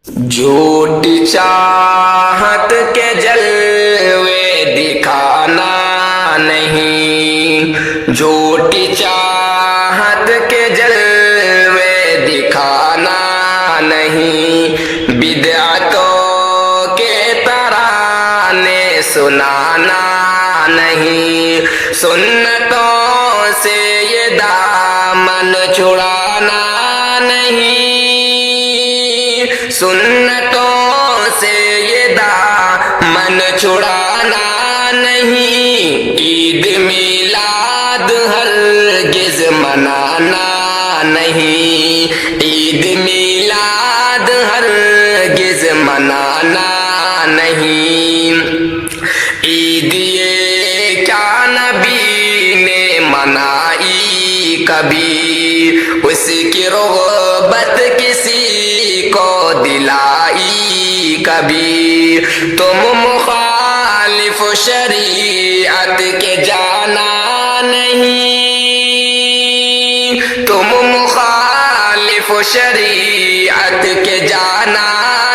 جھوٹ چاہت کے جلوے دکھانا نہیں، جھوٹ چاہت کے جلوے دکھانا نہیں، بدعتوں کے ترانے سنانا نہیں، سنتوں سے یہ دامن چھڑانا نہیں، سنتوں سے یہ دامن چھڑانا نہیں، عید میلاد ہرگز منانا نہیں، عید میلاد ہرگز منانا نہیں، عید یہ کیا نبی نے منائی کبھی، اس کی رغبت کسی کو دلائی کبھی، تم مخالف شریعت کے جانا نہیں، تم مخالف شریعت کے جانا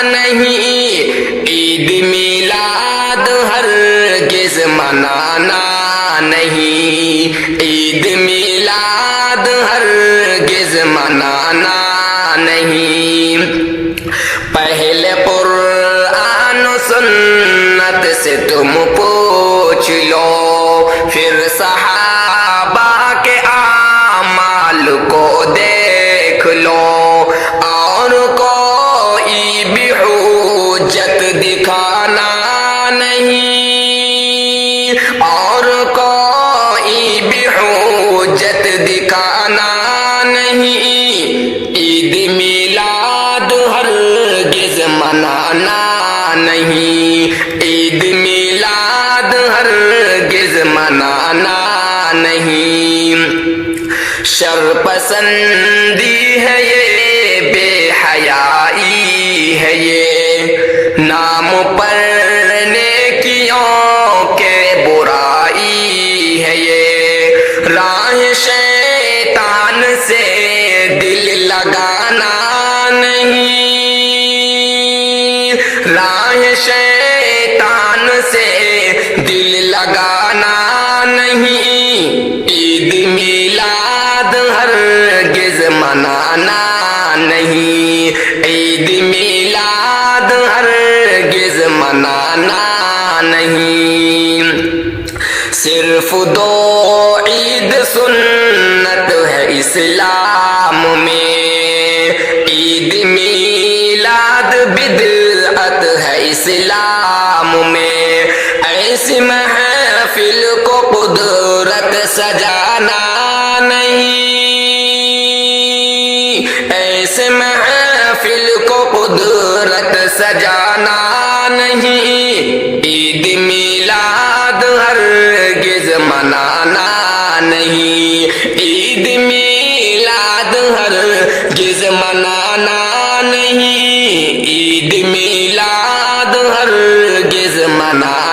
نہیں، عید میلاد ہرگز منانا نہیں، عید میلاد ہرگز منانا نہیں، پہلے قرآن و سنت سے تم پوچھ لو، پھر صحابہ کے اعمال کو دیکھ لو، اور کوئی بھی حجت دکھانا نہیں، اور کوئی بھی حجت دکھانا نہیں، عید میلاد ہرگز منانا نہیں، عید میلاد ہرگز منانا نہیں، شر پسندی ہے یہ، بے حیائی ہے یہ، نام پر نیکیوں کے برائی ہے یہ، راہ شیطان سے دل لگانا نہیں، راہ شیطان سے دل لگانا نہیں، عید میلاد ہرگز منانا نہیں، عید میلاد ہرگز منانا نہیں، صرف دو عید سنت ہے اسلام میں، عید میلاد بدعت ہے اسلام میں، ایسی محفل کو قدرت سجانا نہیں، ایسے محفل کو قدرت سجانا نہیں، عید میلاد ہرگز منانا نہیں، عید میلاد ہرگز منانا نہیں، عید میلاد ہرگز منانا